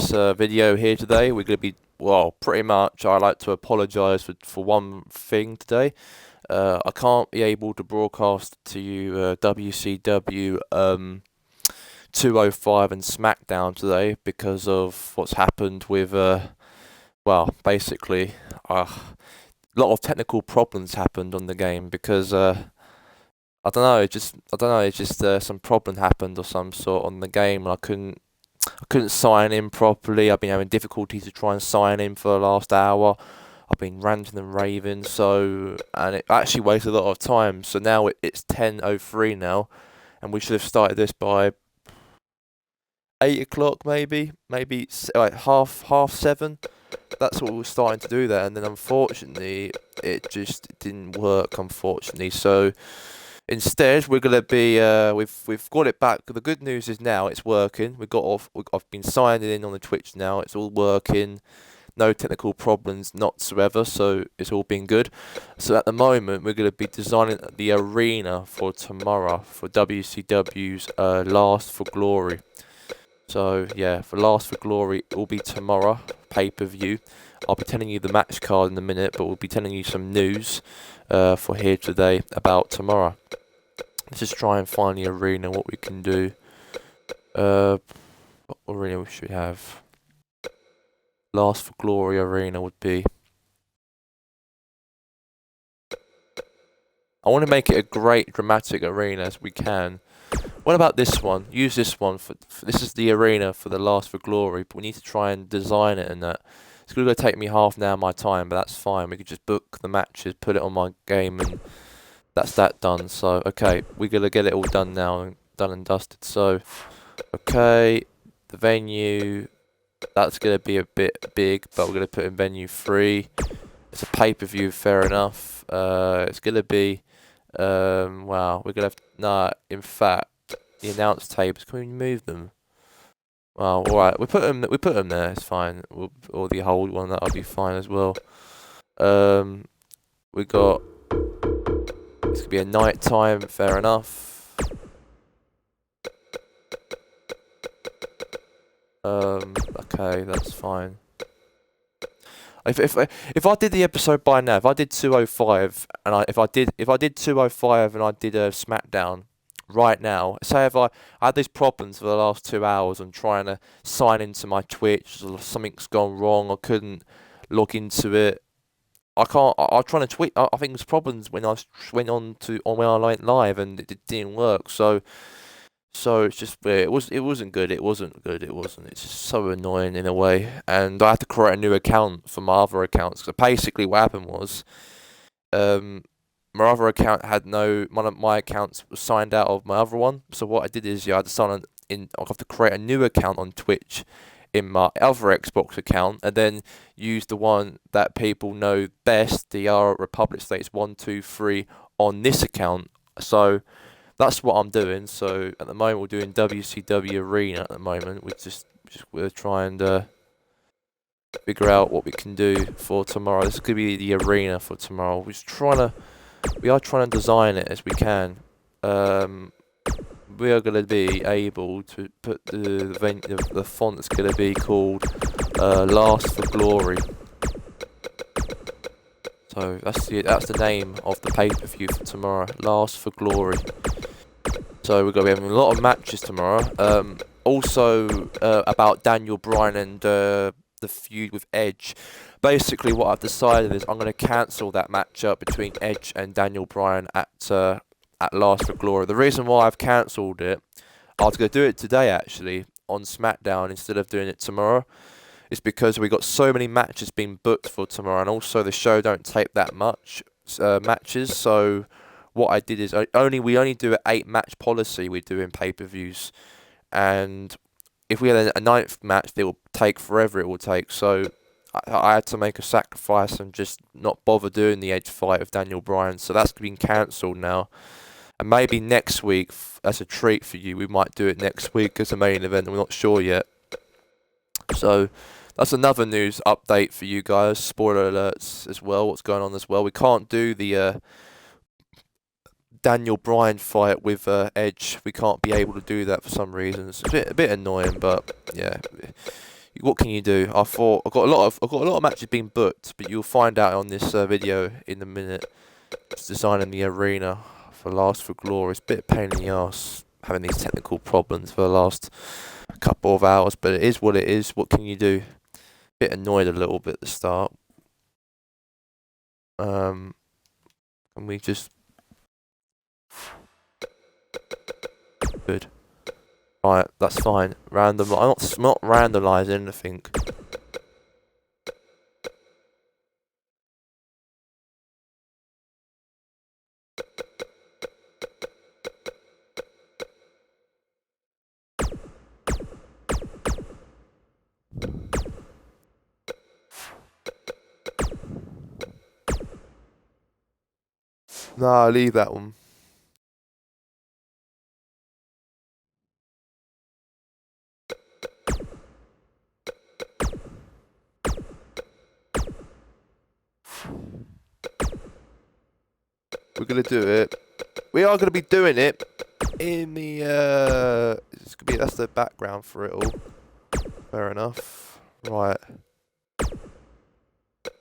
this video here today. We're going to be, well, pretty much, I'd like to apologise for one thing today. I can't be able to broadcast to you WCW 205 and Smackdown today because of what's happened with, well, basically, a lot of technical problems happened on the game because, I don't know, it's just some problem happened or some sort on the game and I couldn't sign in properly. I've been having difficulty to try and sign in for the last hour. I've been ranting and raving, and it actually wasted a lot of time. So now it's 10:03 now, and we should have started this by 8 o'clock, maybe like half 7. That's what we were starting to do there, and then unfortunately it just didn't work. Unfortunately, so. Instead, we're gonna be we've got it back. The good news is now it's working. I've been signing in on the Twitch now. It's all working. No technical problems whatsoever. So it's all been good. So at the moment, we're gonna be designing the arena for tomorrow for WCW's Last for Glory. So yeah, for Last for Glory, it will be tomorrow pay-per-view. I'll be telling you the match card in a minute, but we'll be telling you some news for here today about tomorrow. Let's just try and find the arena, what we can do. What arena we should have? Last for Glory arena would be. I want to make it a great dramatic arena as we can. What about this one? Use this one for this is the arena for the Last for Glory, but we need to try and design it and that. It's going to take me half an hour of my time, but that's fine. We could just book the matches, put it on my game, and that's that done. So, okay, we're going to get it all done now, done and dusted. So, okay, the venue, that's going to be a bit big, but we're going to put in venue 3. It's a pay-per-view, fair enough. It's going to be, wow, we're going to have, nah, in fact, the announce tables, can we move them? Well, alright, we put them there, it's fine. Or the hold one, that'll be fine as well. We got, it's gonna be a night time, fair enough. Okay, that's fine. If I did the episode by now, if I did 205 and if I did 205 and I did a Smackdown right now, say if I had these problems for the last 2 hours, I'm trying to sign into my Twitch, or something's gone wrong, I couldn't log into it. I'm trying to tweet. I think there's problems when I went when I went live and it didn't work. So it's just weird. It wasn't good. It's just so annoying in a way. And I had to create a new account for my other accounts. So basically, what happened was, my other account had one of my accounts was signed out of my other one. So what I did is, I had to sign in. I have to create a new account on Twitch in my other Xbox account, and then use the one that people know best, the Republic States 123, on this account. So that's what I'm doing. So at the moment, we're doing WCW Arena. At the moment, we're trying to figure out what we can do for tomorrow. This is gonna be the arena for tomorrow. We are trying to design it as we can. We are going to be able to put the font that's going to be called Last for Glory. So that's the name of the pay-per-view for tomorrow, Last for Glory. So we're going to be having a lot of matches tomorrow. Also about Daniel Bryan and the feud with Edge. Basically, what I've decided is I'm going to cancel that matchup between Edge and Daniel Bryan at Last for Glory. The reason why I've cancelled it, I was going to do it today actually on Smackdown instead of doing it tomorrow, is because we got so many matches being booked for tomorrow, and also the show don't take that much matches. So what I did is we only do an 8-match policy we do in pay-per-views, and if we had a 9th match, it will take forever. It will take. So I had to make a sacrifice and just not bother doing the Edge fight of Daniel Bryan. So that's been cancelled now. And maybe next week, as a treat for you, we might do it next week as a main event. We're not sure yet. So that's another news update for you guys. Spoiler alerts as well. What's going on as well? We can't do the Daniel Bryan fight with Edge. We can't be able to do that for some reason. It's a bit annoying, but yeah. what can you do? I thought I've got a lot of matches being booked, but you'll find out on this video in a minute. It's designing the arena for Last for Glory. It's a bit of pain in the ass having these technical problems for the last couple of hours, but it is what it is. What can you do? Bit annoyed a little bit at the start. Can we just good? Right, that's fine. Random. I'm not randomizing anything. Nah, leave that one. We're gonna do it. We are gonna be doing it in the it's gonna be, that's the background for it all. Fair enough. Right.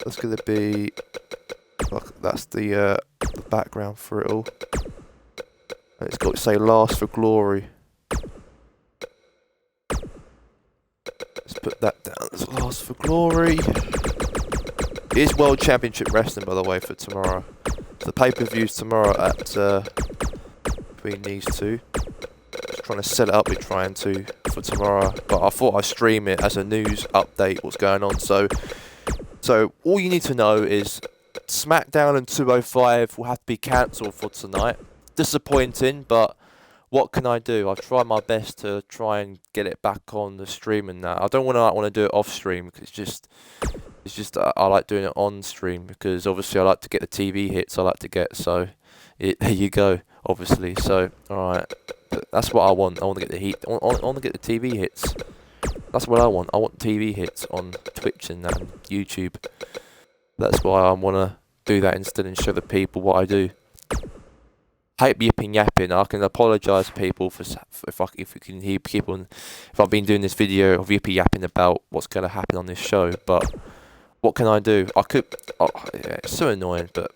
That's gonna be, look, that's the background for it all. And it's got to say Last for Glory. Let's put that down as Last for Glory. It is World Championship Wrestling, by the way, for tomorrow. The pay-per-view's tomorrow at between these two. Just trying to set it up, we're trying to for tomorrow, but I thought I'd stream it as a news update, what's going on. So all you need to know is Smackdown and 205 will have to be cancelled for tonight. Disappointing, but what can I do? I've tried my best to try and get it back on the stream and that. I don't want to do it off stream because it's just I like doing it on stream because obviously I like to get the TV hits I like to get. So there you go. Obviously, so all right, that's what I want. I want to get the heat. I want to get the TV hits. That's what I want. I want TV hits on Twitch and YouTube. That's why I want to do that instead and show the people what I do. Hate yipping yapping. I can apologise to people for if you can hear people. If I've been doing this video of yipping yapping about what's going to happen on this show, but what can I do? I could. Oh, yeah, it's so annoying, but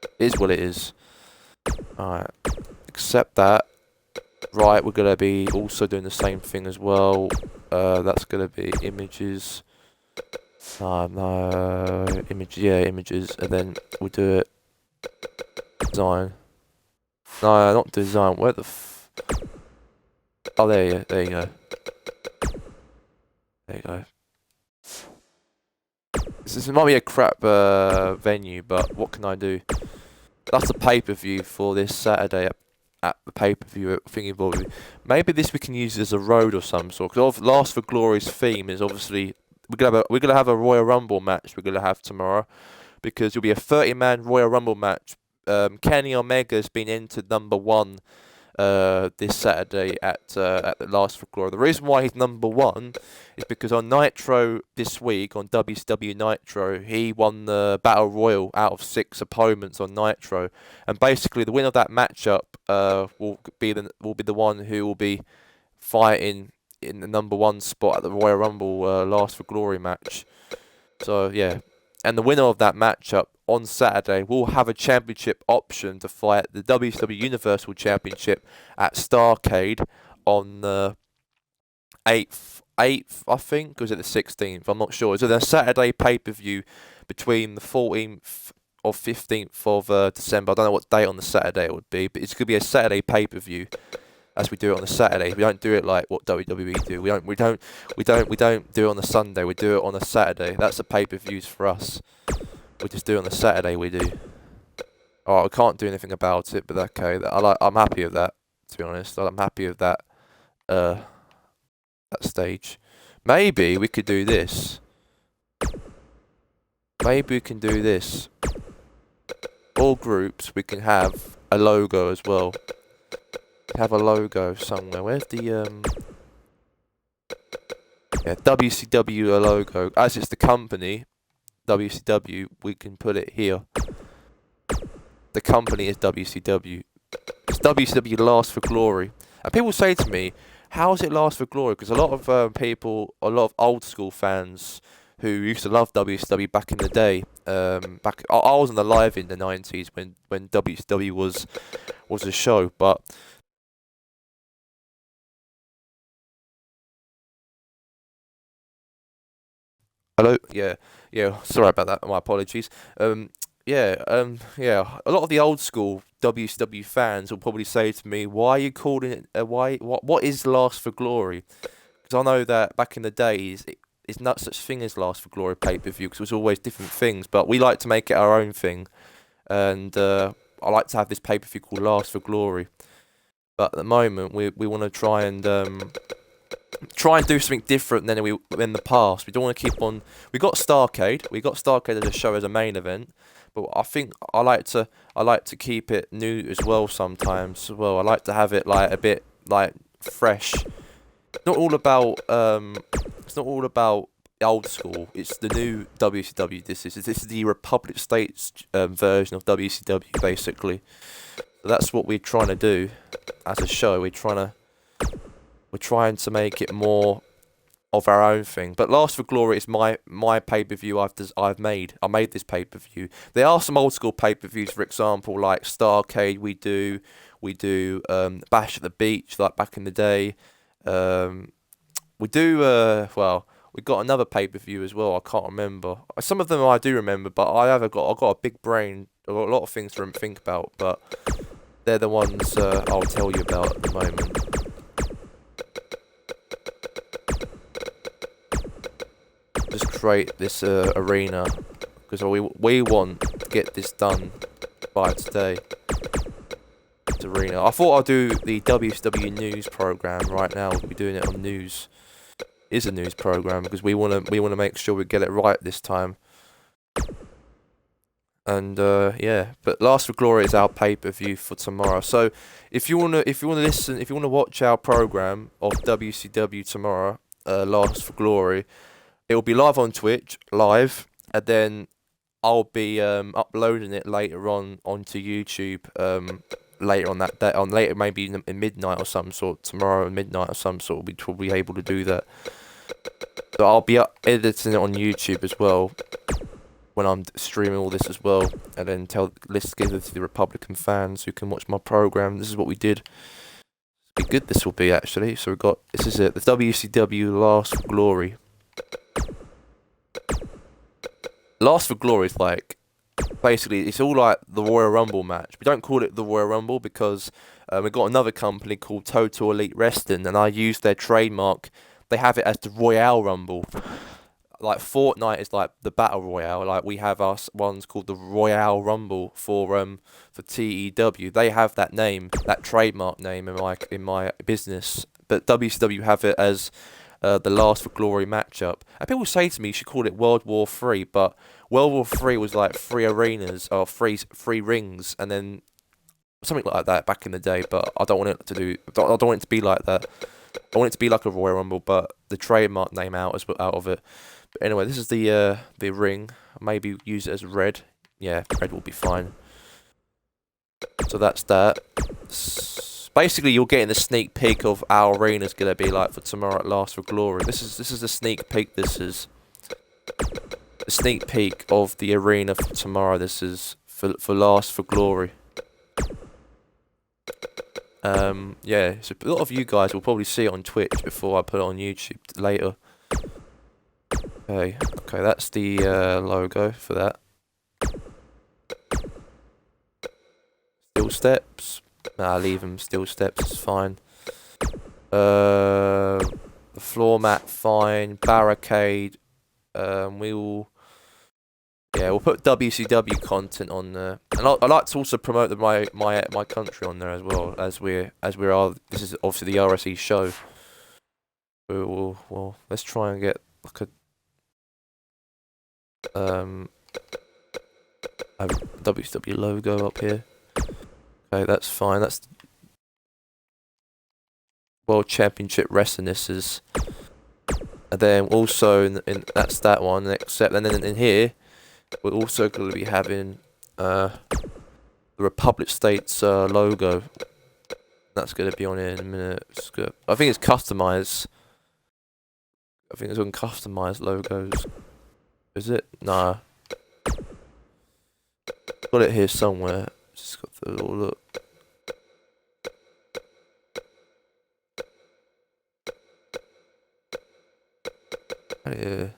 it is what it is. Alright, accept that. Right, we're gonna be also doing the same thing as well. That's gonna be images. No, images, and then we'll do it. Design. No, not design. Where the oh, there you go. There you go. This might be a crap venue, but what can I do? That's the pay-per-view for this Saturday at the pay-per-view thingy. Maybe this we can use as a road or some sort. Because Last for Glory's theme is obviously we're gonna have a Royal Rumble match. We're gonna have tomorrow because it'll be a 30-man Royal Rumble match. Kenny Omega's been entered #1 this Saturday at the Last for Glory. The reason why he's #1 is because on Nitro this week, on WCW Nitro, he won the Battle Royal out of 6 opponents on Nitro, and basically the winner of that matchup will be the one who will be fighting in the #1 spot at the Royal Rumble Last for Glory match. So yeah, and the winner of that matchup on Saturday will have a championship option to fight the WCW Universal Championship at Starrcade on the 8th, I think, or was it the 16th? I'm not sure. It's a Saturday pay-per-view between the 14th or 15th of December. I don't know what date on the Saturday it would be, but it's going to be a Saturday pay-per-view as we do it on the Saturday. We don't do it like what WWE do. We don't do it on a Sunday. We do it on a Saturday. That's the pay-per-views for us. We just do it on the Saturday. We do. Oh, I can't do anything about it, but okay. I'm happy with that. To be honest, I'm happy with that. That stage. Maybe we could do this. Maybe we can do this. All groups, we can have a logo as well. Have a logo somewhere. Where's the WCW logo? As it's the company WCW, we can put it here. The company is WCW. It's WCW Last for Glory. And people say to me, how does it last for glory? Because a lot of people, a lot of old school fans who used to love WCW back in the day, I wasn't alive in the 90s when WCW was a show, but hello, yeah, yeah. Sorry about that. My apologies. Yeah. A lot of the old school WCW fans will probably say to me, "Why are you calling it? Why? What is Last for Glory?" Because I know that back in the days, it's not such thing as Last for Glory pay per view because it was always different things. But we like to make it our own thing, and I like to have this pay per view called Last for Glory. But at the moment, we want to try and do something different than we in the past. We don't want to keep on. We got Starcade. We got Starcade as a show as a main event, but I think I like to keep it new as well sometimes. As well, I like to have it like a bit like fresh. Not all about It's not all about old school. It's the new WCW. This is the Republic States version of WCW basically. So that's what we're trying to do as a show. We're trying to make it more of our own thing. But Last for Glory is my pay per view I've made. I made this pay per view. There are some old school pay per views, for example, like Starcade. We do Bash at the Beach, like back in the day. We do we got another pay per view as well. I can't remember. Some of them I do remember, but I've got a big brain. I've got a lot of things to think about, but they're the ones I'll tell you about at the moment. Just create this arena because we want to get this done by today. This arena. I thought I'd do the WCW news program right now. We'll be doing it on news. Is a news program because we wanna make sure we get it right this time. And yeah, but Last for Glory is our pay per view for tomorrow. So if you wanna listen, if you wanna watch our program of WCW tomorrow, Last for Glory. It will be live on Twitch, live, and then I'll be uploading it later on onto YouTube later on that day, later maybe in midnight or some sort, tomorrow at midnight or some sort. We'll be probably able to do that. So I'll be editing it on YouTube as well when I'm streaming all this as well, and then give it to the Republican fans who can watch my program. This is what we did. Be good. This will be actually. So this is it. The WCW Last for Glory. Last for Glory is like, basically, it's all like the Royal Rumble match. We don't call it the Royal Rumble because we've got another company called Total Elite Wrestling, and I use their trademark. They have it as the Royale Rumble. Like Fortnite is like the Battle Royale. Like we have us ones called the Royale Rumble for TEW. They have that name, that trademark name in my business. But WCW have it as the Last for Glory matchup. And people say to me you should call it World War 3, but World War 3 was like 3 arenas or three rings, and then something like that back in the day. But I don't want it to I don't want it to be like that. I want it to be like a Royal Rumble, but the trademark name out of it. But anyway, this is the ring. Maybe use it as red. Yeah, red will be fine. So that's that. Basically, you're getting a sneak peek of our arena's gonna be like for tomorrow at Last for Glory. This is a sneak peek. This is a sneak peek of the arena for tomorrow. This is for Last for Glory. Yeah, so a lot of you guys will probably see it on Twitch before I put it on YouTube later. Okay, that's the logo for that. Steel steps. Nah, leave them. Steel steps is fine. The floor mat fine. Barricade. We'll put WCW content on there, and I like to also promote my country on there as well, as we are. This is obviously the RSE show. Well, let's try and get like a WCW logo up here. Okay, that's fine. That's World Championship Wrestling. This is, and then also in that's that one. Except and then in here, we're also going to be having the Republic States logo. That's going to be on here in a minute. I think it's customized. I think it's on customized logos. Is it? Nah. Got it here somewhere. Just got the little look. Yeah.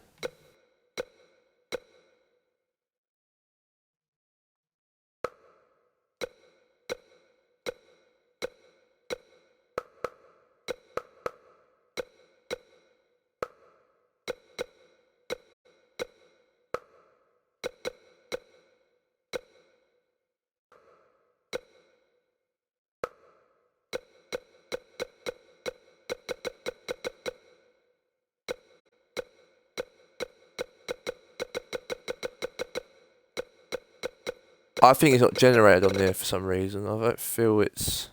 I think it's not generated on there for some reason. I don't feel it's.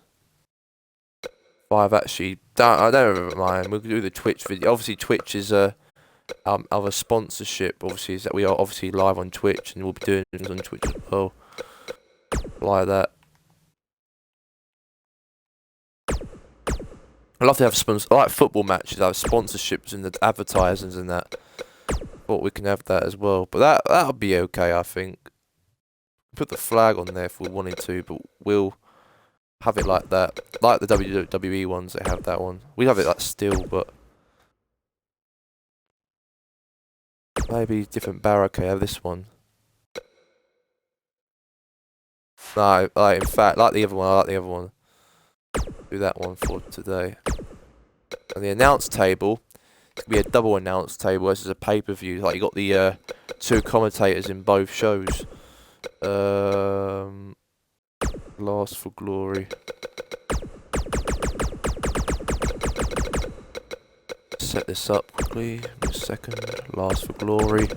I've actually. I don't mind. We'll do the Twitch video. Obviously, Twitch is other sponsorship. Obviously, is that we are obviously live on Twitch and we'll be doing things on Twitch as well. Like that. I love to have I like football matches. Have sponsorships and the advertisings and that. But we can have that as well. But that'll be okay, I think. Put the flag on there if we wanted to, but we'll have it like that. Like the WWE ones, they have that one. We have it like still, but maybe different barricade. Have this one. No, in fact, like the other one. I like the other one. Do that one for today. And the announce table. It's gonna be a double announce table. This is a pay-per-view. Like you got the two commentators in both shows. Last for Glory. Set this up quickly. In a second. Last for Glory.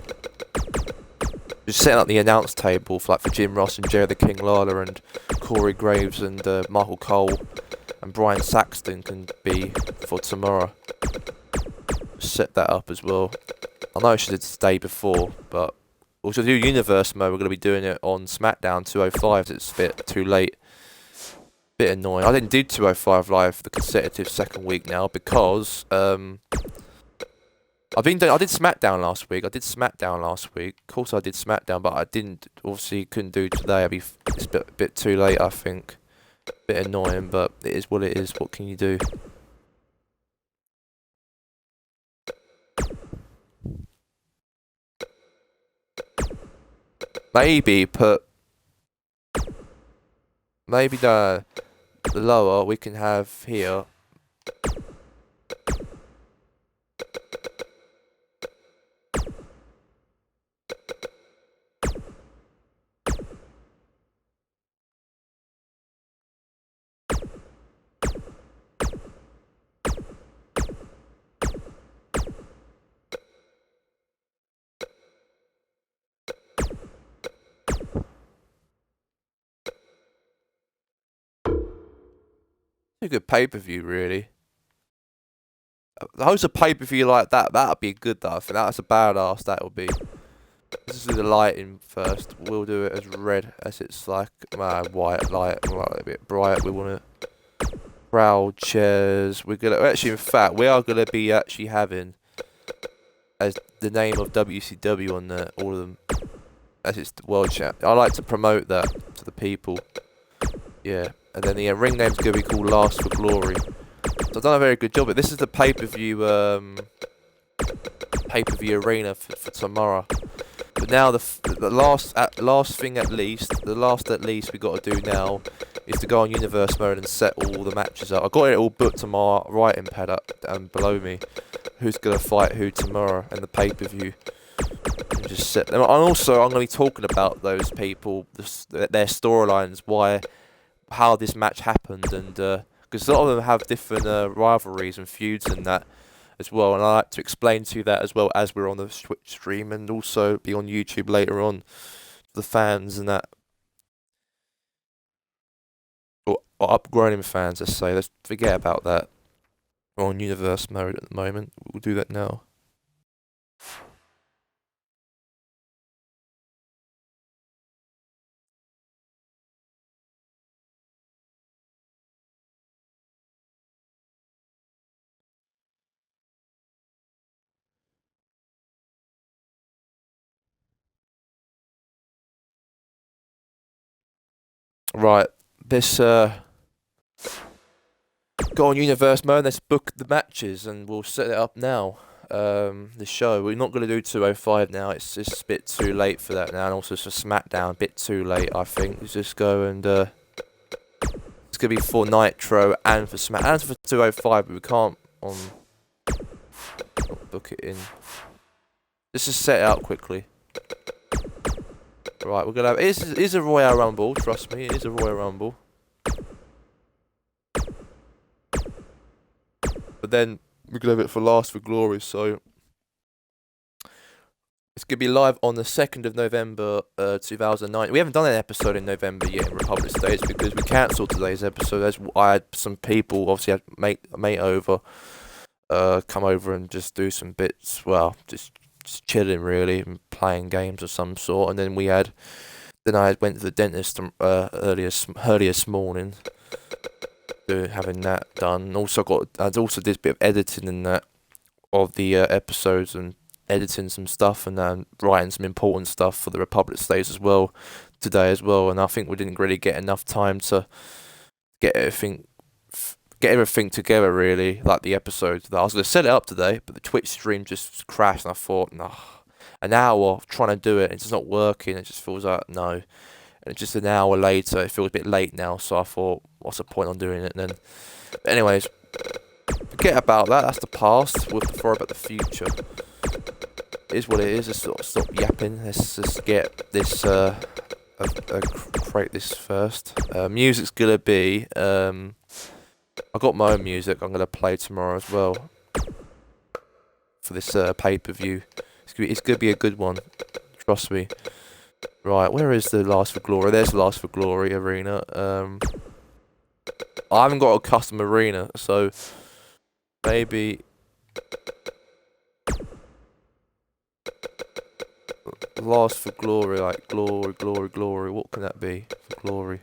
Just setting up the announce table for Jim Ross and Jerry the King Lawler and Corey Graves and Michael Cole and Brian Saxton can be for tomorrow. Set that up as well. I know I should have stayed before, but also do Universe mode. We're going to be doing it on Smackdown 205. It's a bit too late. Bit annoying. I didn't do 205 live for the consecutive second week now because I did Smackdown last week. Of course I did Smackdown, but I couldn't do today. It's a bit too late, I think. Bit annoying, but it is what it is. What can you do? Maybe the lower we can have here. A good pay-per-view, really. Host a pay-per-view like that'd be good though. I think that's a badass, that would be. Let's do the lighting first. We'll do it as red as it's like white light, a bit bright. We want it. Crowd chairs. In fact, we are gonna be actually having as the name of WCW on there, all of them. As it's the World Champ. I like to promote that to the people. Yeah. And then the ring name's going to be called Last for Glory. So I've done a very good job. But this is the pay-per-view arena for tomorrow. But now the last thing at least we got to do now is to go on Universe mode and set all the matches up. I got it all booked on my writing pad up and below me. Who's going to fight who tomorrow and the pay-per-view. And just set them. And also I'm going to be talking about those people, their storylines, how this match happened, and because a lot of them have different rivalries and feuds and that as well, and I like to explain to you that as well as we're on the Twitch stream and also be on YouTube later on, the fans and that, or upgrading fans, let's forget about that. We're on Universe mode at the moment. We'll do that now. Right, this go on Universe mode. Let's book the matches, and we'll set it up now. The show. We're not gonna do 205 now. It's just a bit too late for that now, and also for Smackdown, a bit too late. I think. Let's just go and it's gonna be for Nitro and for Smack and for 205, but we can't book it in. Let's just set it up quickly. Right, we're gonna have. It is a Royal Rumble. Trust me, it is a Royal Rumble. But then we're gonna have it for Last for Glory, so it's gonna be live on the 2nd of November, 2009. We haven't done an episode in November yet in Republic States because we cancelled today's episode. As I had some people, obviously, had a mate over, come over and just do some bits. Well, just chilling really and playing games of some sort. And then I went to the dentist earlier this morning. Having that done. I also did a bit of editing in that of the episodes and editing some stuff and writing some important stuff for the Republic States as well today as well. And I think we didn't really get enough time to get everything together really, like the episodes. I was gonna set it up today, but the Twitch stream just crashed, and I thought, no, an hour trying to do it, it's just not working. It just feels like no. And it's just an hour later, it feels a bit late now, so I thought, what's the point on doing it? And then, but anyways, forget about that, that's the past, we'll have to throw about the future. It is what it is, let's stop yapping, let's just get this, create this first. Music's gonna be, I got my own music I'm gonna play tomorrow as well, for this pay-per-view. It's gonna be a good one, trust me. Right, where is the Last for Glory? There's the Last for Glory arena. I haven't got a custom arena, so maybe Last for Glory, like glory. What can that be for glory?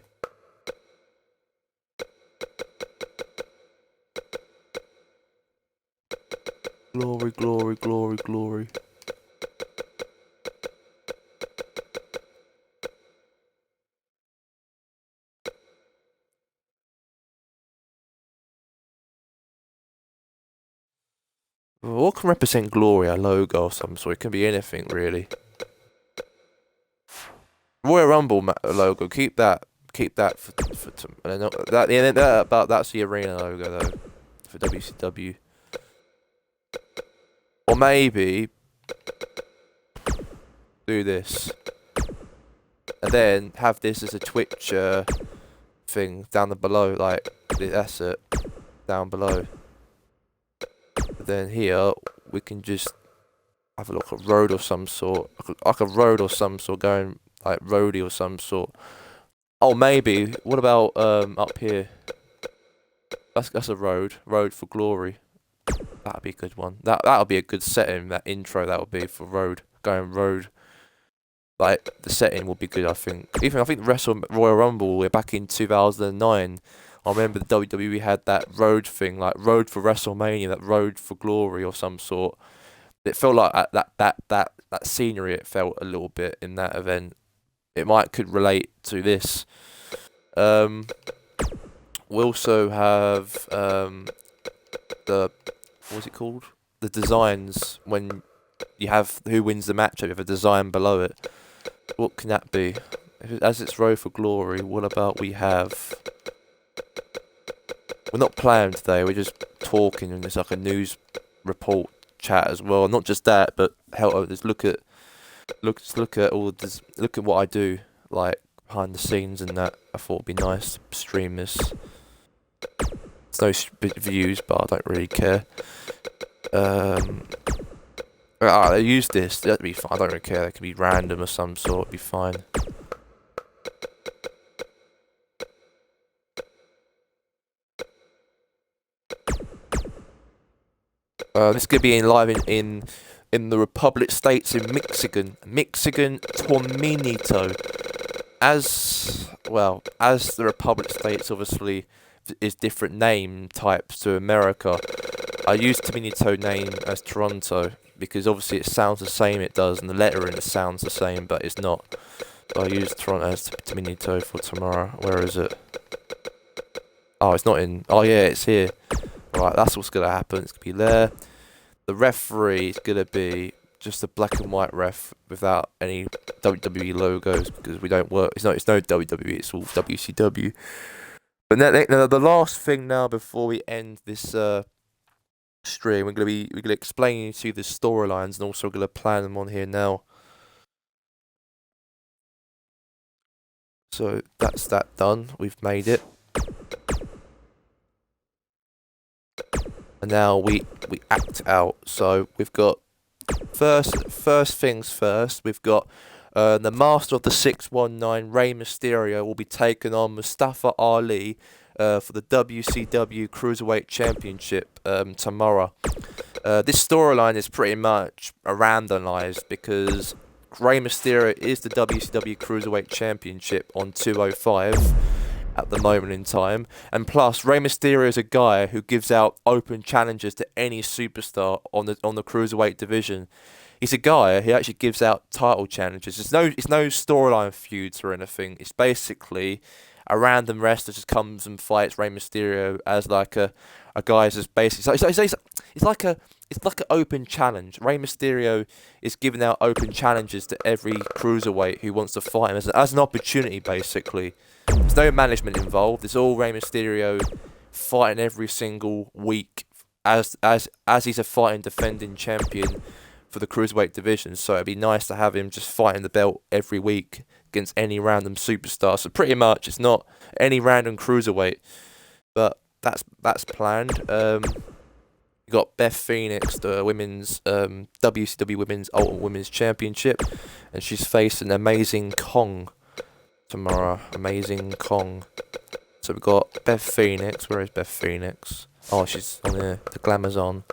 Glory. What can represent glory? A logo of some sort. It can be anything, really. Royal Rumble logo. Keep that for that's the arena logo though for WCW. Or maybe do this, and then have this as a Twitch thing down below. Like that's it, down below. Then here we can just have a look at road of some sort, like a road or some sort, going like roadie or some sort. Oh, maybe. What about up here? That's a road for glory. That'd be a good one. That'll be a good setting. That intro that would be for road, going road. Like the setting will be good. I think. I think Royal Rumble. We're back in 2009. I remember the WWE had that road thing, like road for WrestleMania, that road for glory or some sort. It felt like that scenery. It felt a little bit in that event. Could relate to this. We also have what's it called? The designs when you have who wins the match. You have a design below it. What can that be? As it's road for glory. What about we have? We're not playing today, we're just talking, and it's like a news report chat as well. Not just that, but just look at what I do, like behind the scenes and that. I thought it'd be nice to stream this. It's no views, but I don't really care. I use this, that'd be fine, I don't really care, that could be random or some sort, it'd be fine. This could be live in the Republic States in Mexican Torminito. As the Republic States obviously is different name types to America. I use Torminito name as Toronto because obviously it sounds the same. It does, and the lettering it sounds the same, but it's not. I used Toronto's Dominito for tomorrow. Where is it? Oh, it's not in. Oh yeah, it's here. Right, that's what's gonna happen. It's gonna be there. The referee is gonna be just a black and white ref without any WWE logos because we don't work. It's no WWE. It's all WCW. But now the last thing now before we end this stream, we're gonna explain to you the storylines and also gonna plan them on here now. So that's that done. We've made it. And now we act out. So we've got first things first. We've got the Master of the 619, Rey Mysterio, will be taking on Mustafa Ali for the WCW Cruiserweight Championship tomorrow. This storyline is pretty much randomized because Rey Mysterio is the WCW Cruiserweight Championship on 205 at the moment in time, and plus Rey Mysterio is a guy who gives out open challenges to any superstar on the Cruiserweight division. He's a guy who actually gives out title challenges. It's no storyline feuds or anything. It's basically a random wrestler just comes and fights Rey Mysterio as like a guy who's just basically it's like an open challenge. Rey Mysterio is giving out open challenges to every cruiserweight who wants to fight him as an opportunity, basically. There's no management involved. It's all Rey Mysterio fighting every single week as he's a fighting defending champion for the cruiserweight division. So it'd be nice to have him just fighting the belt every week against any random superstar. So pretty much it's not any random cruiserweight, but that's planned. You got Beth Phoenix, the women's WCW Women's Ultimate Women's Championship, and she's facing Amazing Kong tomorrow. Amazing Kong. So we've got Beth Phoenix. Where is Beth Phoenix? Oh, she's on the glamour's on.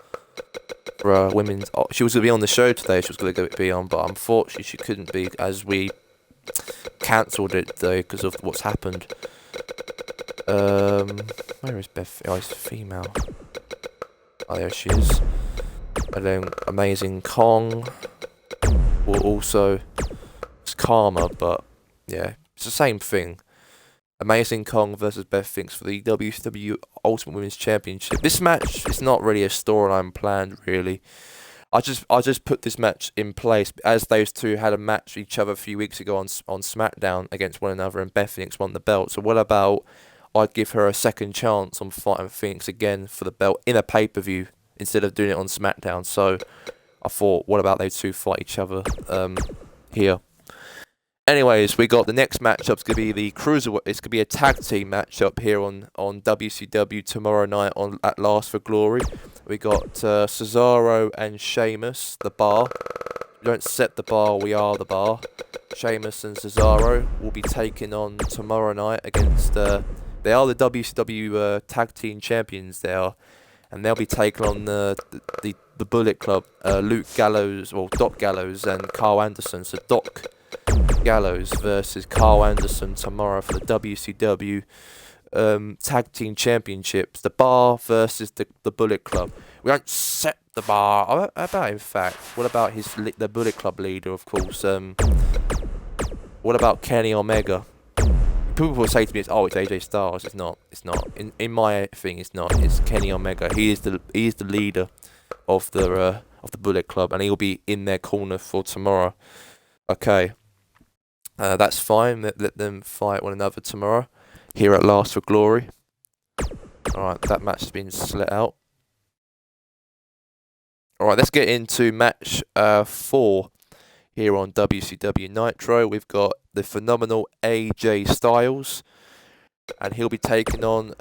For women's. Oh, she was going to be on the show today. She was going to be on, but unfortunately she couldn't be as we cancelled it though because of what's happened. Where is Beth? Oh, it's female. Oh, there she is. And then Amazing Kong. Or also, it's Karma, but yeah, it's the same thing. Amazing Kong versus Beth Phoenix for the WCW Ultimate Women's Championship. This match is not really a storyline planned, really. I just put this match in place as those two had a match with each other a few weeks ago on Smackdown against one another, and Beth Phoenix won the belt. So what about I'd give her a second chance on fighting Phoenix again for the belt in a pay-per-view instead of doing it on SmackDown. So I thought, what about those two fight each other here? Anyways, we got the next matchup's gonna be the Cruiserweight. It's gonna be a tag team matchup here on WCW tomorrow night at Last for Glory. We got Cesaro and Sheamus, the Bar. We don't set the bar, we are the bar. Sheamus and Cesaro will be taking on tomorrow night against they are the WCW tag team champions there, and they'll be taking on the Bullet Club, Luke Gallows, or Doc Gallows and Carl Anderson. So Doc Gallows versus Carl Anderson tomorrow for the WCW tag team championships. The Bar versus the Bullet Club. We don't set the bar. How about, in fact, what about the Bullet Club leader, of course? What about Kenny Omega? People will say to me, "Oh, it's AJ Styles." It's not. It's not. In my thing, it's not. It's Kenny Omega. He is the leader of the Bullet Club, and he'll be in their corner for tomorrow. Okay, that's fine. Let them fight one another tomorrow here at Last for Glory. All right, that match has been slit out. All right, let's get into match 4 here on WCW Nitro. We've got the phenomenal AJ Styles, and he'll be taking on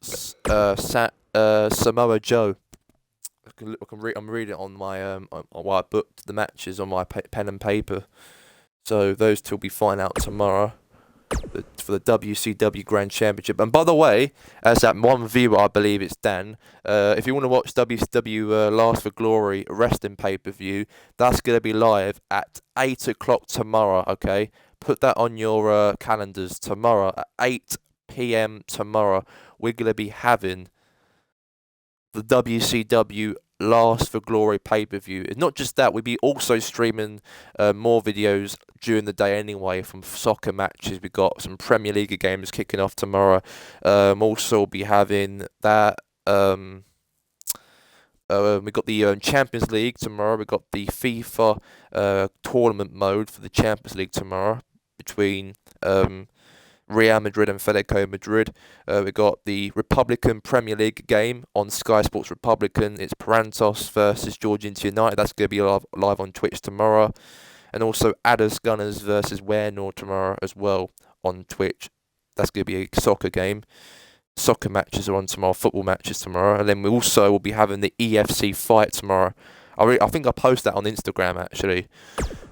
Samoa Joe. I'm reading it on my while I booked the matches on my pen and paper. So those two will be fighting out tomorrow for the WCW Grand Championship. And by the way, as that one viewer, I believe it's Dan, if you want to watch WCW Last for Glory Wrestling pay-per-view, that's going to be live at 8 o'clock tomorrow, okay? Put that on your calendars tomorrow at 8 p.m. tomorrow. We're going to be having the WCW Last for Glory pay-per-view. It's not just that, we'll be also streaming more videos during the day anyway from soccer matches. We got some Premier League games kicking off tomorrow. Also we'll be having that. We got the Champions League tomorrow. We got the FIFA tournament mode for the Champions League tomorrow between Real Madrid and Atletico Madrid. We got the Republican Premier League game on Sky Sports Republican. It's Parantos versus Georgia United. That's going to be live on Twitch tomorrow. And also Addis Gunners versus Warenor tomorrow as well on Twitch. That's going to be a soccer game. Soccer matches are on tomorrow, football matches tomorrow, and then we also will be having the EFC fight tomorrow. I think I posted that on Instagram actually.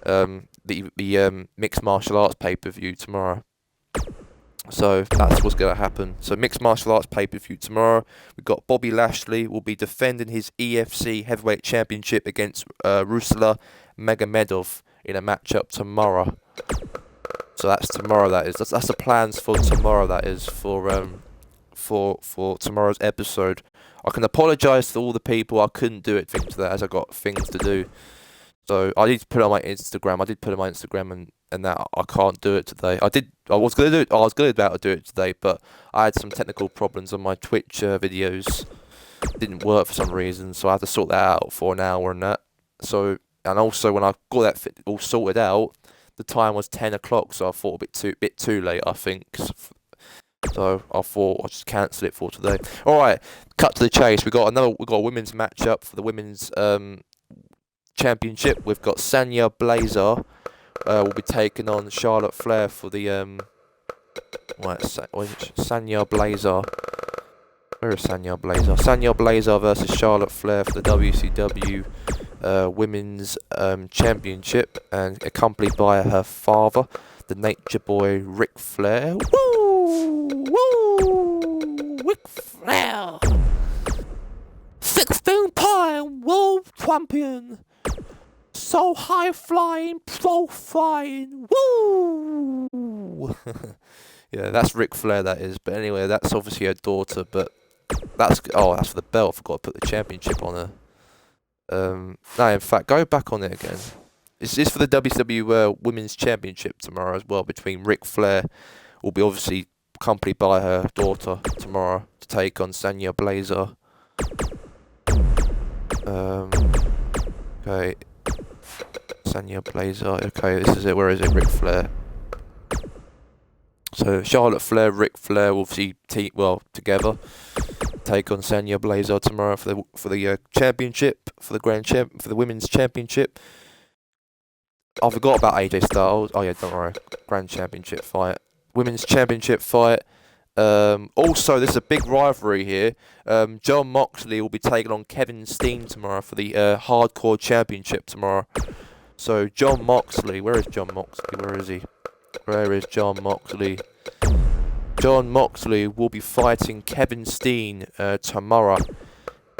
The mixed martial arts pay-per-view tomorrow. So that's what's going to happen. So mixed martial arts pay-per-view tomorrow. We've got Bobby Lashley will be defending his EFC heavyweight championship against Ruslan Magomedov in a matchup tomorrow. So that's tomorrow. That is. That's the plans for tomorrow. That is for tomorrow's episode. I can apologise to all the people I couldn't do it things to that as I got things to do. So I need to put it on my Instagram. I did put it on my Instagram and that I can't do it today. I was gonna do it. I was gonna about to do it today, but I had some technical problems on my Twitch videos. It didn't work for some reason, so I had to sort that out for an hour and that. So and also when I got that all sorted out, the time was 10 o'clock, so I thought a bit too late, I think. So I thought I'll just cancel it for today. All right, cut to the chase. We got a women's matchup for the women's championship. We've got Sanya Blazer will be taking on Charlotte Flair for the Sanya Blazer. Where is Sanya Blazer? Sanya Blazer versus Charlotte Flair for the WCW Women's Championship, and accompanied by her father, the Nature Boy Ric Flair. Woo! Woo! Ric Flair! 16-time world champion! So high flying, profiling! Woo! Yeah, that's Ric Flair, that is. But anyway, that's obviously her daughter, but that's for the belt. I forgot to put the championship on her. No, in fact, go back on it again. It's for the WCW Women's Championship tomorrow as well, between Ric Flair, will be obviously accompanied by her daughter tomorrow to take on Sanya Blazer. Okay. Sanya Blazer. Okay, this is it. Where is it? Ric Flair. So Charlotte Flair, Ric Flair will obviously together take on Sanya Blazer tomorrow for the championship, for the women's championship. I forgot about AJ Styles. Oh yeah, don't worry. Grand championship fight, women's championship fight. Also, there's a big rivalry here. John Moxley will be taking on Kevin Steen tomorrow for the hardcore championship tomorrow. So John Moxley, where is John Moxley? Where is he? Where is John Moxley? John Moxley will be fighting Kevin Steen tomorrow.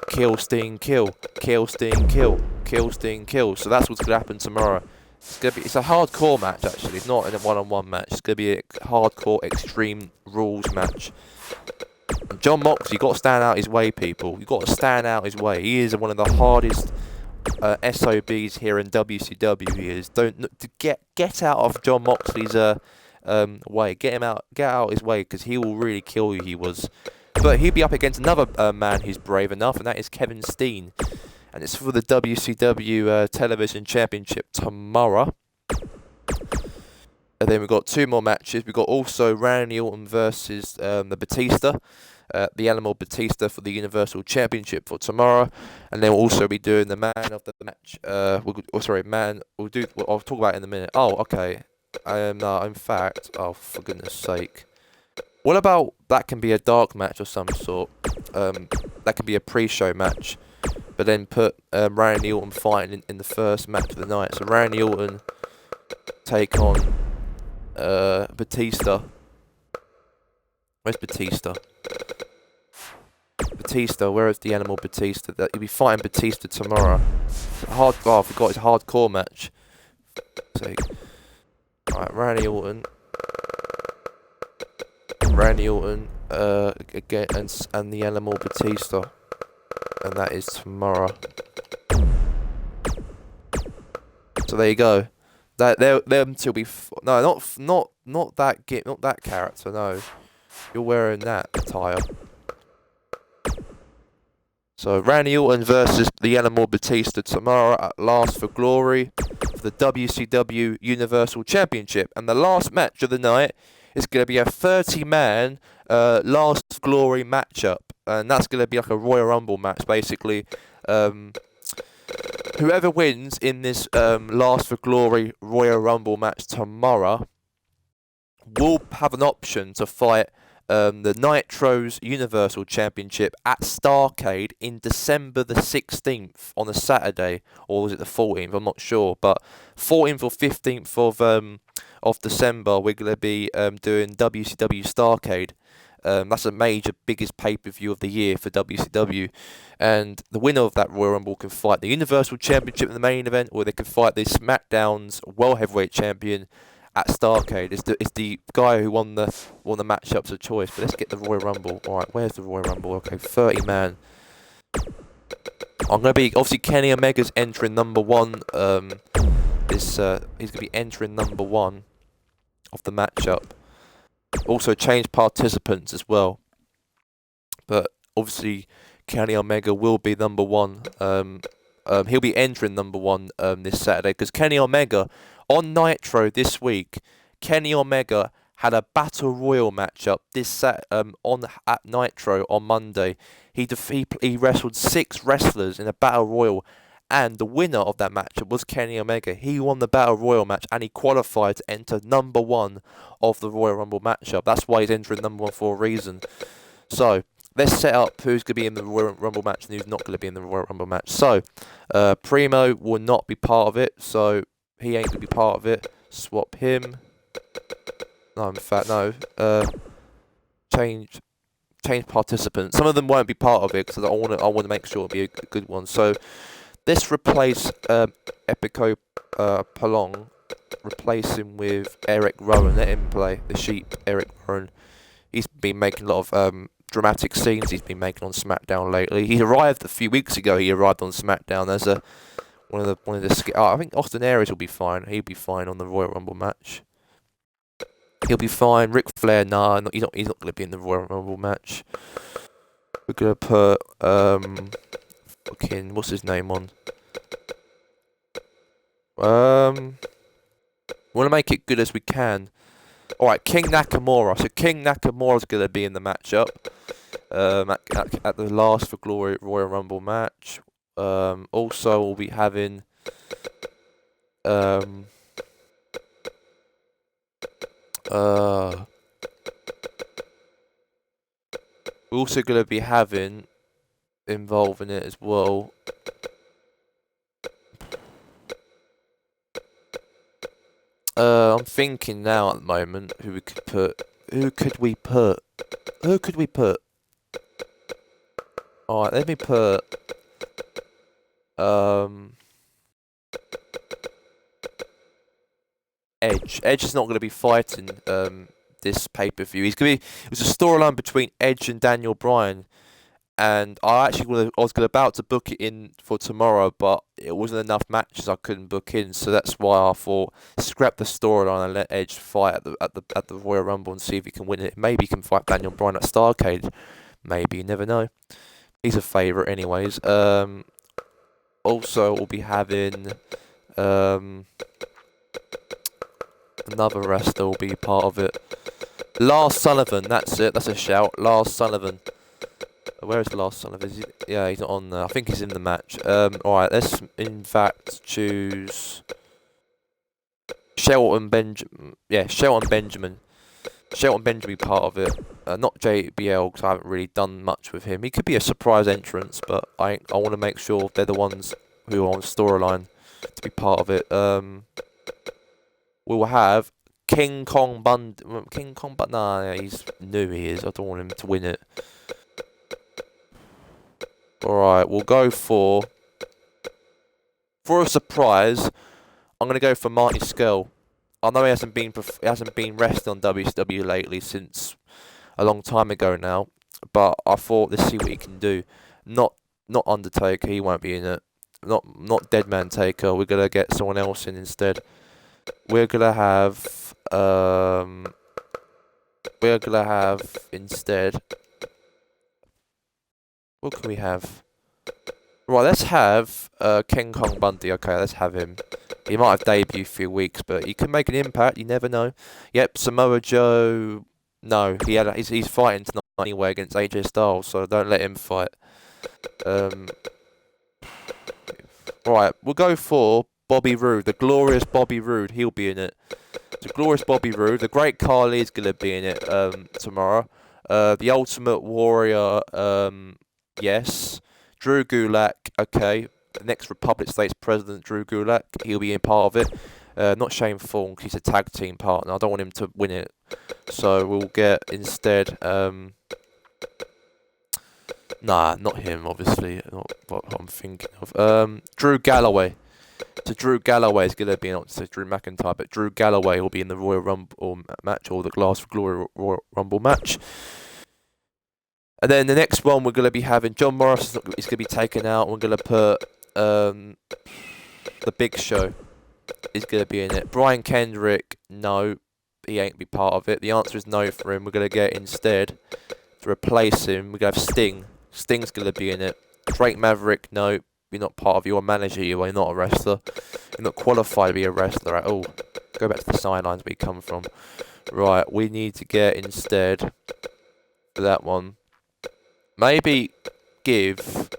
Kill Steen, kill. Kill Steen, kill. Kill Steen, kill. So that's what's going to happen tomorrow. It's a hardcore match actually. It's not a one-on-one match. It's going to be a hardcore Extreme Rules match. And John Moxley, you've got to stand out his way, people. You've got to stand out his way. He is one of the hardest SOBs here in WCW. He is. Get out of John Moxley's way. Get out his way, because he will really kill you. He was. But he'll be up against another man who's brave enough, and that is Kevin Steen. And it's for the WCW Television Championship tomorrow. And then we've got two more matches. We've got also Randy Orton versus the Batista. The Animal Batista for the Universal Championship for tomorrow. And then we'll also be doing the man of the match. I'll talk about it in a minute. Oh, okay. No, in fact, oh, for goodness sake. What about that can be a dark match of some sort? That can be a pre-show match. But then put Randy Orton fighting in the first match of the night. So Randy Orton take on Batista. Where's Batista? Batista, where is the Animal Batista? He'll be fighting Batista tomorrow. I forgot it's a hardcore match. Alright, Randy Orton again, and the Animal Batista. And that is tomorrow. So there you go. That them to be no, not that not that character. No, you're wearing that attire. So Randy Orton versus the Animal Batista tomorrow at Last for Glory for the WCW Universal Championship, and the last match of the night is going to be a 30-man Last for Glory matchup, and that's going to be like a Royal Rumble match, basically. Whoever wins in this Last for Glory Royal Rumble match tomorrow will have an option to fight the Nitro's Universal Championship at Starrcade in December the 16th on a Saturday, or was it the 14th? I'm not sure, but 14th or 15th of December we're going to be doing WCW Starrcade. That's a major, biggest pay-per-view of the year for WCW, and the winner of that Royal Rumble can fight the Universal Championship in the main event, or they can fight the SmackDown's World Heavyweight Champion at Starrcade. It's the guy who won the matchups of choice. But let's get the Royal Rumble. All right, where's the Royal Rumble? Okay, 30-man. I'm gonna be obviously Kenny Omega's entering number one. He's gonna be entering number one of the matchup. Also change participants as well. But obviously Kenny Omega will be number one. He'll be entering number one this Saturday, because Kenny Omega on Nitro this week, Kenny Omega had a Battle Royal matchup at Nitro on Monday. He wrestled 6 wrestlers in a Battle Royal, and the winner of that matchup was Kenny Omega. He won the Battle Royal match, and he qualified to enter number one of the Royal Rumble matchup. That's why he's entering number one for a reason. So let's set up who's going to be in the Royal Rumble match and who's not going to be in the Royal Rumble match. So Primo will not be part of it, so he ain't going to be part of it. Swap him. No, in fact, no. Change participants. Some of them won't be part of it because I want to make sure it'll be a good one. So let's replace Epico Palong. Replace him with Eric Rowan. Let him play the Sheep. Eric Rowan. He's been making a lot of dramatic scenes. He's been making on Smackdown lately. He arrived a few weeks ago. He arrived on Smackdown as one of the. I think Austin Aries will be fine. He'll be fine on the Royal Rumble match. He'll be fine. Ric Flair, nah, he's not going to be in the Royal Rumble match. We're going to put fucking what's his name on? Want to make it good as we can. All right, King Nakamura. So King Nakamura's going to be in the matchup at the Last for Glory Royal Rumble match. Also, we'll be having we're also going to be having involved in it as well. I'm thinking now at the moment who we could put. Who could we put? Alright, let me put Edge. Edge is not going to be fighting this pay-per-view. It was a storyline between Edge and Daniel Bryan, and I was about to book it in for tomorrow, but it wasn't enough matches. I couldn't book in, so that's why I thought scrap the storyline and let Edge fight at the Royal Rumble and see if he can win it. Maybe he can fight Daniel Bryan at Starrcade. Maybe, you never know. He's a favourite, anyways. Also, we'll be having another wrestler will be part of it. Lars Sullivan, that's it. That's a shout. Lars Sullivan. Where is Lars Sullivan? Yeah, he's not on there. I think he's in the match. Alright, let's in fact choose Shelton Benjamin. Yeah, Shelton Benjamin. Shelton Benjamin be part of it. Not JBL, because I haven't really done much with him. He could be a surprise entrance, but I want to make sure they're the ones who are on storyline to be part of it. We'll have King Kong Bund. Nah, he's new. He is. I don't want him to win it. Alright, we'll go for a surprise. I'm gonna go for Marty Scurll. I know he hasn't been wrestling on WCW lately since a long time ago now, but I thought let's see what he can do. Not Undertaker, he won't be in it. Not Deadman Taker. We're gonna get someone else in instead. we're gonna have instead. What can we have? Right, let's have King Kong Bundy. Okay, let's have him. He might have debuted a few weeks, but he can make an impact. You never know. Yep, Samoa Joe. No, he's fighting tonight anyway against AJ Styles, so don't let him fight. Right, we'll go for Bobby Roode, the glorious Bobby Roode. He'll be in it. The glorious Bobby Roode. The great Carly is gonna be in it tomorrow. The Ultimate Warrior. Yes. Drew Gulak. Okay. The next Republic States President, Drew Gulak. He'll be in part of it. Not Shane Thorne, 'cause he's a tag team partner. I don't want him to win it. So we'll get instead. Nah, not him, obviously. Not what I'm thinking of. Drew Galloway. So Drew Galloway is going to be not so Drew McIntyre, but Drew Galloway will be in the Royal Rumble match or the Glass of Glory Royal Rumble match. And then the next one we're going to be having John Morris is going to be taken out. We're going to put the Big Show is going to be in it. Brian Kendrick, no, he ain't be part of it. The answer is no for him. We're going to get instead to replace him. We're going to have Sting. Sting's going to be in it. Drake Maverick, no. You're not part of it. You're a manager. You're not a wrestler. You're not qualified to be a wrestler at all. Go back to the sidelines where you come from. Right, we need to get instead for that one. Maybe give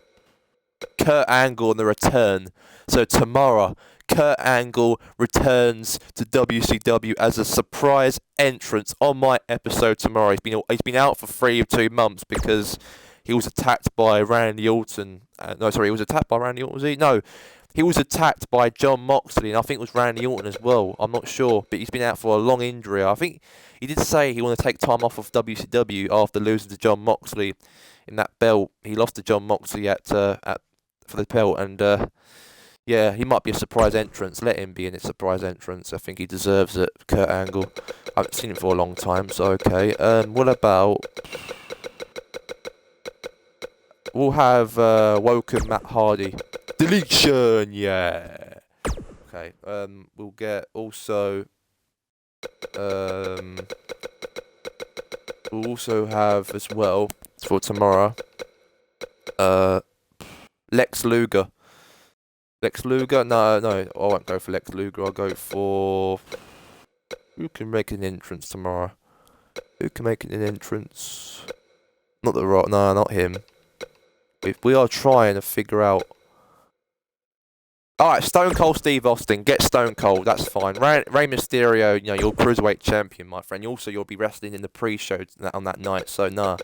Kurt Angle on the return. So tomorrow, Kurt Angle returns to WCW as a surprise entrance on my episode tomorrow. He's been out for 3 or 2 months because he was attacked by Randy Orton. He was attacked by Randy Orton, was he? No, he was attacked by John Moxley, and I think it was Randy Orton as well. I'm not sure, but he's been out for a long injury. I think he did say he wanted to take time off of WCW after losing to John Moxley in that belt. He lost to John Moxley for the belt, and yeah, he might be a surprise entrance. Let him be in a surprise entrance. I think he deserves it, Kurt Angle. I haven't seen him for a long time, so okay. What about... We'll have Woken Matt Hardy. Deletion, yeah. Okay. We'll get also. We'll also have as well for tomorrow. Lex Luger. Lex Luger? No, I won't go for Lex Luger. I'll go for. Who can make an entrance tomorrow? Who can make an entrance? Not The Rock. No, not him. We are trying to figure out. Alright, Stone Cold Steve Austin. Get Stone Cold, that's fine. Rey Mysterio, you're Cruiserweight Champion, my friend. You'll be wrestling in the pre-show on that night, so nah.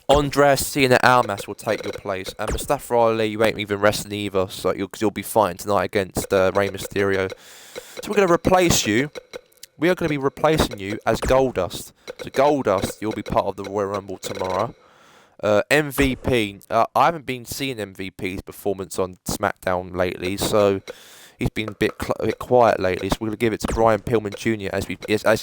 Andreas Cena Almas will take your place. And Mustafa Ali, you ain't even wrestling either, so you'll be fighting tonight against Rey Mysterio. So we're going to replace you. We are going to be replacing you as Goldust. So Goldust, you'll be part of the Royal Rumble tomorrow. MVP, I haven't been seeing MVP's performance on Smackdown lately, so he's been a bit quiet lately, so we're going to give it to Brian Pillman Jr. as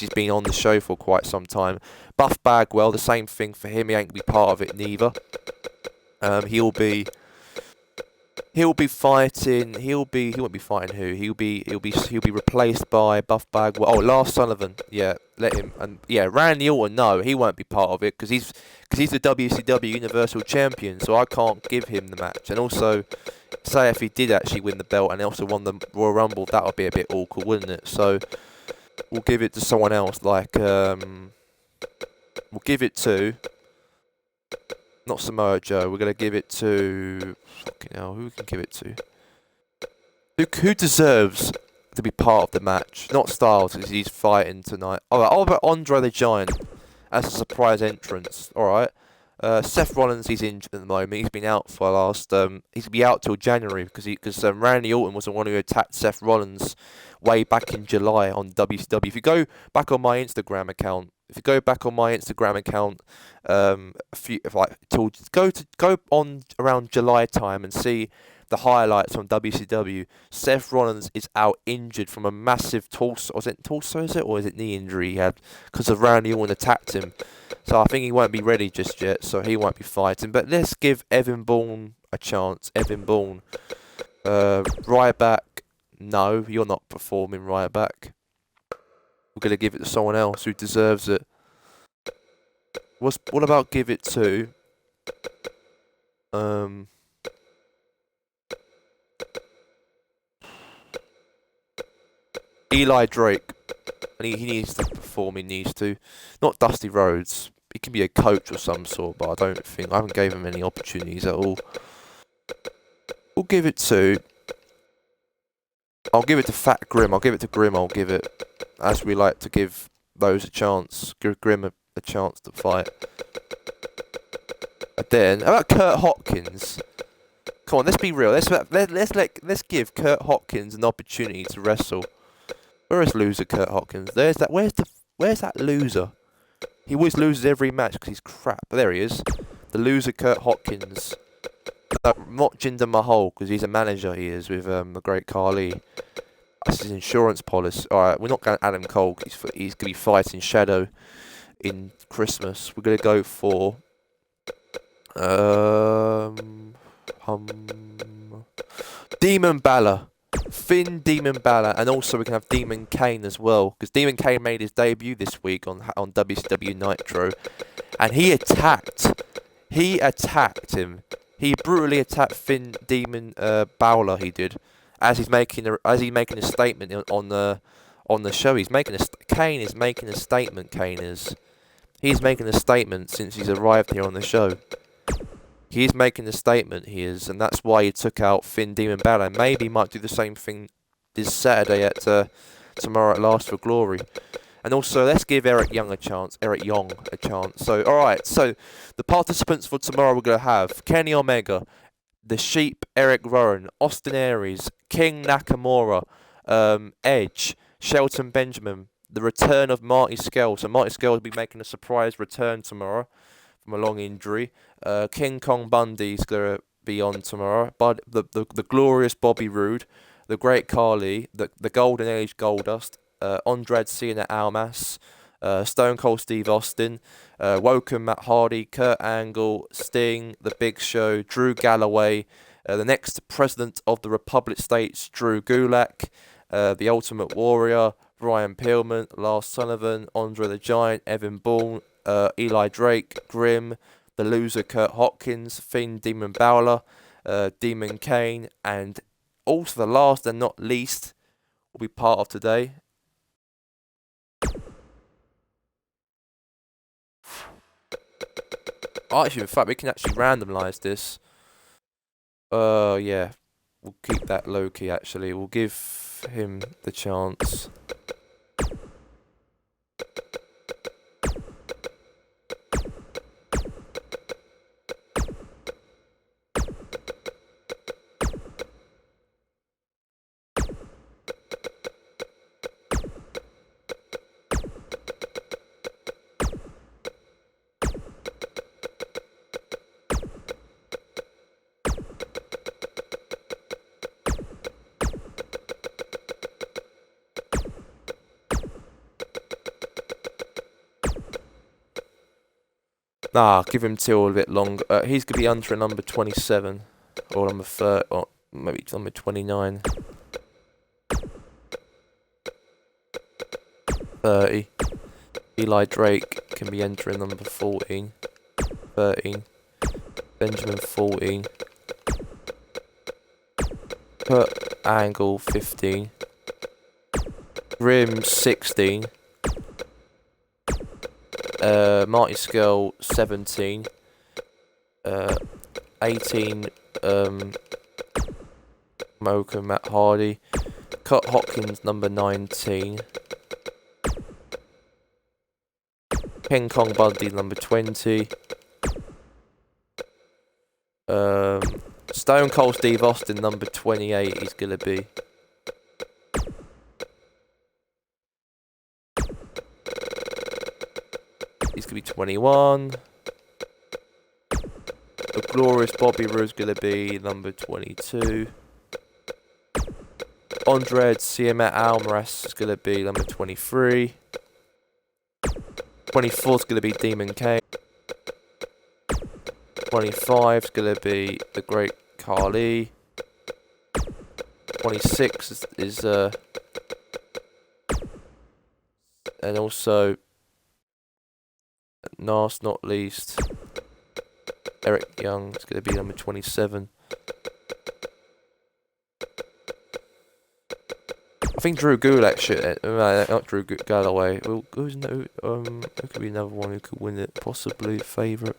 he's been on the show for quite some time. Buff Bagwell, the same thing for him, he ain't going to be part of it neither. He'll be fighting. He won't be fighting who? He'll be replaced by Buff Bagwell. Oh, Lars Sullivan. Yeah, let him. And yeah, Randy Orton. No, he won't be part of it because he's the WCW Universal Champion. So I can't give him the match. And also, say if he did actually win the belt and also won the Royal Rumble, that would be a bit awkward, wouldn't it? So we'll give it to someone else. Like we'll give it to. Not Samoa Joe. We're gonna give it to. Fucking hell, who can give it to? Who deserves to be part of the match? Not Styles, because he's fighting tonight. Alright, how about Andre the Giant as a surprise entrance? Alright. Seth Rollins, he's injured at the moment. He's been out for the last. He's gonna be out till January because Randy Orton was the one who attacked Seth Rollins way back in July on WCW. If you go back on my Instagram account, go on around July time and see the highlights on WCW. Seth Rollins is out injured from a massive torso. Is it or is it knee injury he had because of Randy Orton attacked him? So I think he won't be ready just yet, so he won't be fighting. But let's give Evan Bourne a chance. Evan Bourne. Ryback, No, you're not performing right back. We're going to give it to someone else who deserves it. What about give it to... Eli Drake. And he needs to perform, he needs to. Not Dusty Rhodes. He can be a coach or some sort, but I haven't gave him any opportunities at all. We'll give it to... I'll give it to Fat Grim. I'll give it to Grim, as we like to give those a chance. Give Grim a chance to fight. And then, how about Kurt Hopkins? Come on, let's be real. Let's give Kurt Hopkins an opportunity to wrestle. Where is loser Kurt Hopkins? Where's that loser? He always loses every match because he's crap. But there he is. The loser Kurt Hopkins. Not Jinder Mahal, because he's a manager, he is, with the great Khali. That's his insurance policy. Alright, we're not going to Adam Cole. He's going to be fighting Shadow in Christmas. We're going to go for... Demon Balor. Finn Demon Balor, and also we can have Demon Kane as well, because Demon Kane made his debut this week on WCW Nitro, and he attacked him. He brutally attacked Finn Demon Balor. He did, as he's making a statement on the show. Kane is making a statement. He's making a statement since he's arrived here on the show. He's making a statement, he is, and that's why he took out Finn Demon Balor. Maybe he might do the same thing this Saturday at tomorrow at Last for Glory. And also, let's give Eric Young a chance. So, alright, so the participants for tomorrow we're going to have Kenny Omega, The Sheep, Eric Rowan, Austin Aries, King Nakamura, Edge, Shelton Benjamin, the return of Marty Scurll. So Marty Scurll will be making a surprise return tomorrow from a long injury. King Kong Bundy's going to be on tomorrow. But the glorious Bobby Roode, the great Khali, the Golden Age Goldust, Andrade Cien Almas, Stone Cold Steve Austin, Woken Matt Hardy, Kurt Angle, Sting, The Big Show, Drew Galloway, the next President of the Republic States, Drew Gulak, The Ultimate Warrior, Brian Pillman, Lars Sullivan, Andre the Giant, Evan Bourne, Eli Drake, Grim, the loser Kurt Hopkins, Finn Demon Balor, Demon Kane, and also the last and not least will be part of today. Actually, in fact, we can actually randomise this. Yeah, we'll keep that low key. Actually, we'll give him the chance. Nah, give him till a bit longer. He's going to be under number 27. Or number 30. Or maybe number 29. 30. Eli Drake can be entering number 14. 13. Benjamin 14. Kurt Angle 15. Grim 16. Marty Scurll 17, 18 Mocha Matt Hardy, Kurt Hopkins number 19, King Kong Bundy number 20, Stone Cold Steve Austin number 28 he's gonna be. He's going to be 21. The glorious Bobby Roode's going to be number 22. Andrade Cien Almas is going to be number 23. 24 is going to be Demon Kane. 25 is going to be the great Khali. 26 is and also last not least, Eric Young is going to be number 27. I think Drew Gulak should, not Drew Galloway. Who could be another one who could win it? Possibly favourite.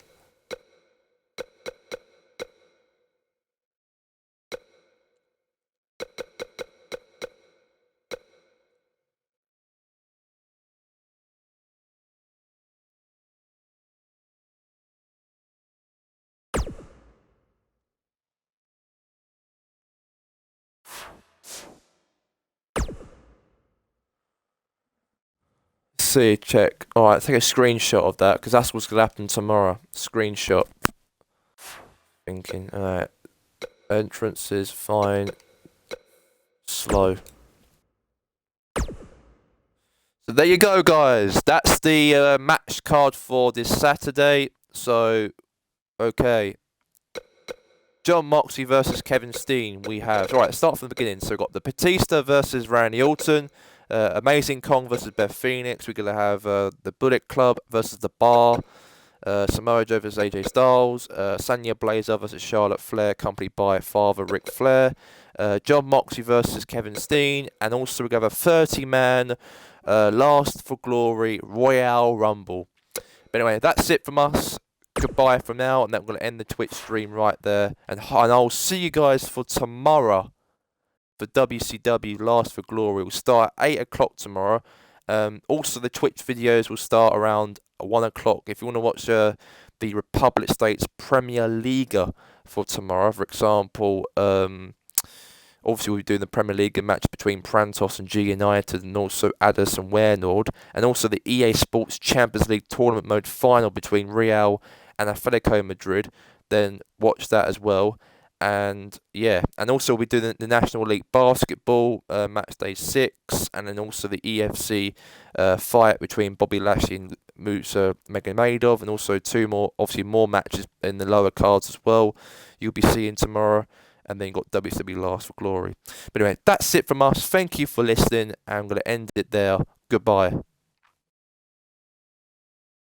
See, check. Alright, take a screenshot of that, because that's what's going to happen tomorrow. Screenshot. Thinking, alright. Entrances, fine. Slow. So there you go, guys. That's the match card for this Saturday. So, okay. John Moxley versus Kevin Steen. We have, alright, start from the beginning. So we've got the Batista versus Randy Orton. Amazing Kong versus Beth Phoenix. We're going to have the Bullet Club versus The Bar. Samoa Joe versus AJ Styles. Sonya Blazer versus Charlotte Flair, accompanied by Father Ric Flair. John Moxley versus Kevin Steen. And also we're going to have a 30-man Last for Glory Royale Rumble. But anyway, that's it from us. Goodbye from now. And then we're going to end the Twitch stream right there. And I'll see you guys for tomorrow. The WCW Last for Glory will start at 8 o'clock tomorrow. Also, the Twitch videos will start around 1 o'clock. If you want to watch the Republic States Premier League for tomorrow, for example, obviously we'll be doing the Premier League match between Prantos and G United, and also Addis and Warenord, and also the EA Sports Champions League Tournament Mode final between Real and Atletico Madrid. Then watch that as well. And yeah, and also we do the National League Basketball match day 6, and then also the EFC fight between Bobby Lashley and Musa Magomedov, and also two more, obviously more matches in the lower cards as well. You'll be seeing tomorrow, and then you got WCW Last for Glory. But anyway, that's it from us. Thank you for listening, and I'm going to end it there. Goodbye.